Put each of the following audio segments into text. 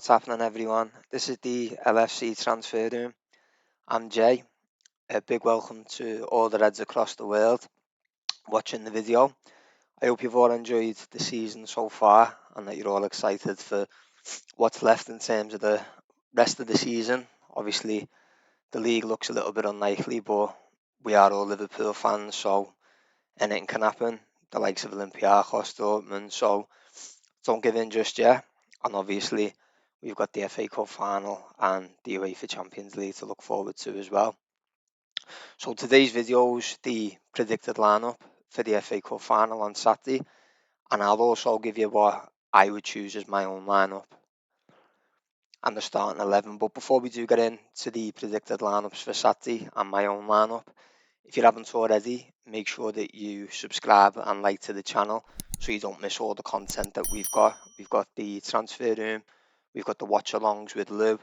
What's happening, everyone? This is the LFC transfer room. I'm Jay. A big welcome to all the Reds across the world watching the video. I hope you've all enjoyed the season so far and that you're all excited for what's left in terms of the rest of the season. Obviously, the league looks a little bit unlikely, but we are all Liverpool fans, so anything can happen. The likes of Olympiacos, Dortmund, so don't give in just yet. And obviously, we've got the FA Cup final and the UEFA Champions League to look forward to as well. So today's video is the predicted lineup for the FA Cup final on Saturday, and I'll also give you what I would choose as my own lineup and the starting 11. But before we do get into the predicted lineups for Saturday and my own lineup, if you haven't already, make sure that you subscribe and like to the channel so you don't miss all the content that we've got. We've got the transfer room, we've got the watch-alongs with Lou,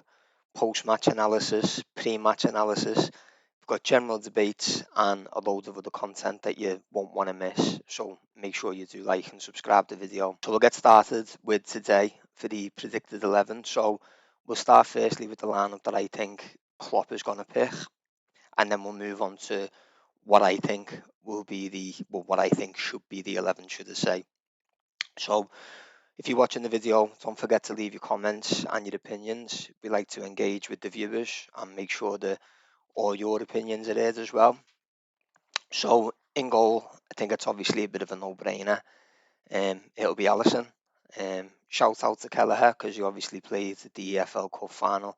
post-match analysis, pre-match analysis, we've got general debates and a load of other content that you won't want to miss. So make sure you do like and subscribe to the video. So we'll get started with today for the predicted 11. So we'll start firstly with the lineup that I think Klopp is going to pick, and then we'll move on to what I think what I think should be the 11, should I say. So if you're watching the video, don't forget to leave your comments and your opinions. We like to engage with the viewers and make sure that all your opinions are heard as well. So in goal, I think it's obviously a bit of a no-brainer. It'll be Alisson. Shout out to Kelleher because he obviously played the EFL Cup final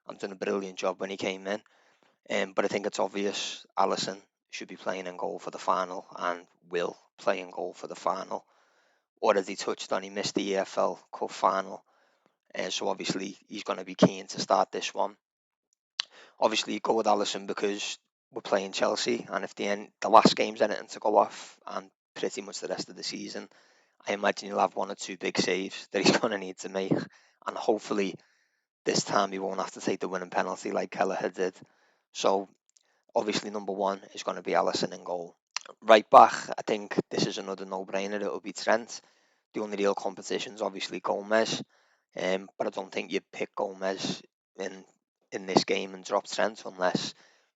and done a brilliant job when he came in. But I think it's obvious Alisson should be playing in goal for the final and will play in goal for the final. Or as he touched on, he missed the EFL Cup final. So obviously he's going to be keen to start this one. Obviously go with Alisson because we're playing Chelsea, and if the last game's anything to go off, and pretty much the rest of the season, I imagine he'll have one or two big saves that he's going to need to make, and hopefully this time he won't have to take the winning penalty like Kelleher did. So obviously number one is going to be Alisson in goal. Right back, I think this is another no-brainer. It'll be Trent. The only real competition is obviously Gomez, but I don't think you'd pick Gomez in this game and drop Trent unless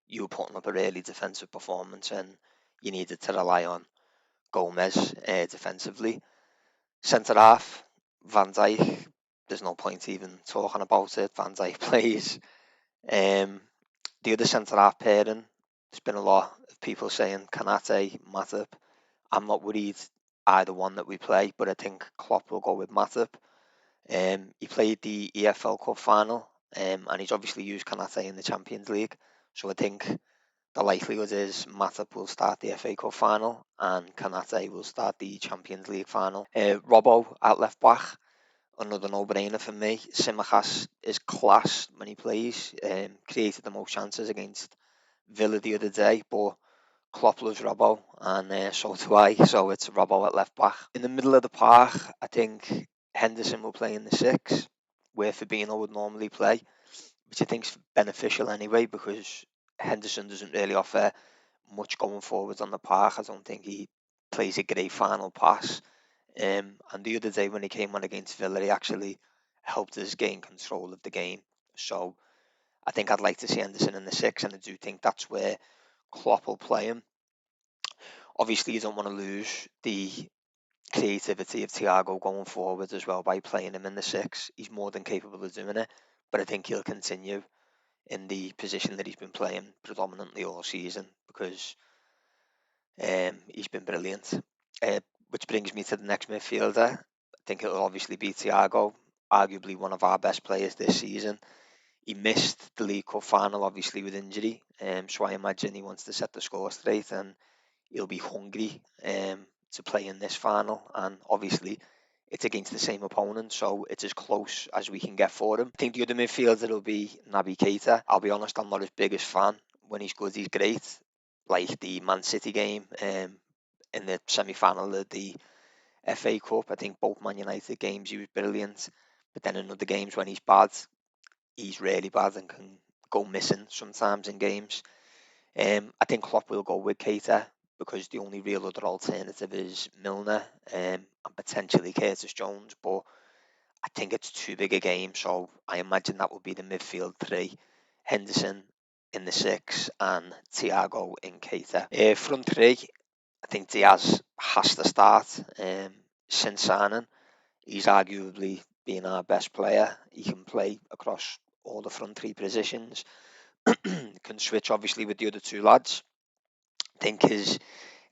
you were putting up a really defensive performance and you needed to rely on Gomez defensively. Centre half, Van Dijk. There's no point even talking about it. Van Dijk plays. The other centre half pairing, there's been a lot of people saying Kanate, Matip. I'm not worried either one that we play, but I think Klopp will go with Matip. He played the EFL Cup final, and he's obviously used Kanate in the Champions League. So I think the likelihood is Matip will start the FA Cup final and Kanate will start the Champions League final. Robbo at left back, another no-brainer for me. Tsimikas is class when he plays. Created the most chances against Villa the other day, but Klopp loves Robbo, and so do I. So it's Robbo at left back. In the middle of the park, I think Henderson will play in the 6, where Fabinho would normally play, which I think is beneficial anyway because Henderson doesn't really offer much going forwards on the park. I don't think he plays a great final pass. And the other day when he came on against Villa, he actually helped us gain control of the game. So I think I'd like to see Henderson in the 6, and I do think that's where Klopp will play him. Obviously, you don't want to lose the creativity of Thiago going forward as well by playing him in the 6. He's more than capable of doing it, but I think he'll continue in the position that he's been playing predominantly all season because he's been brilliant. Which brings me to the next midfielder. I think it'll obviously be Thiago, arguably one of our best players this season. He missed the League Cup final, obviously, with injury, so I imagine he wants to set the score straight and he'll be hungry to play in this final. And obviously, it's against the same opponent, so it's as close as we can get for him. I think the other midfielder will be Naby Keita. I'll be honest, I'm not his biggest fan. When he's good, he's great. Like the Man City game in the semi-final of the FA Cup, I think both Man United games he was brilliant. But then in other games when he's bad, he's really bad and can go missing sometimes in games. I think Klopp will go with Keita because the only real other alternative is Milner and potentially Curtis Jones. But I think it's too big a game, so I imagine that will be the midfield three: Henderson in the six and Thiago in Keita. Front three, I think Diaz has to start. Since signing, he's arguably been our best player. He can play across all the front three positions. Can switch obviously with the other two lads. I think his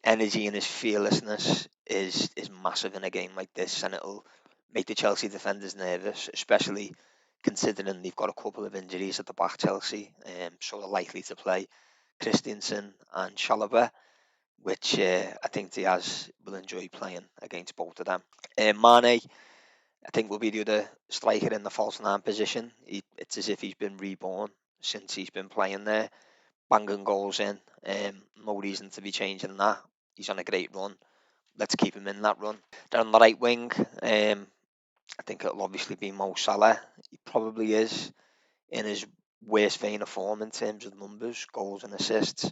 energy and his fearlessness is massive in a game like this, and it'll make the Chelsea defenders nervous, especially considering they've got a couple of injuries at the back. Chelsea, so they're likely to play Christensen and Chalobah, which I think Diaz will enjoy playing against both of them. Mane, I think, will be the other striker in the false nine position. It's as if he's been reborn since he's been playing there, banging goals in. No reason to be changing that. He's on a great run. Let's keep him in that run. Then on the right wing, I think it'll obviously be Mo Salah. He probably is in his worst vein of form in terms of numbers, goals and assists.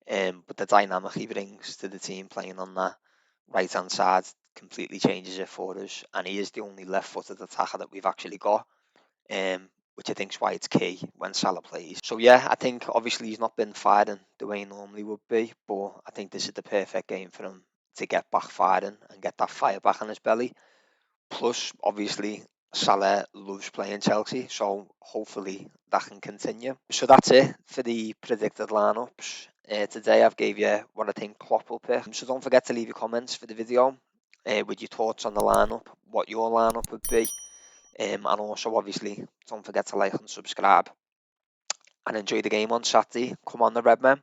But the dynamic he brings to the team playing on that right hand side completely changes it for us. And he is the only left footed attacker that we've actually got. Which I think is why it's key when Salah plays. So yeah, I think obviously he's not been firing the way he normally would be, but I think this is the perfect game for him to get back firing and get that fire back in his belly. Plus, obviously, Salah loves playing Chelsea, so hopefully that can continue. So that's it for the predicted lineups. Today I've gave you what I think Klopp will pick. So don't forget to leave your comments for the video with your thoughts on the lineup, what your lineup would be. And also, obviously, don't forget to like and subscribe. And enjoy the game on Saturday. Come on, the Redmen.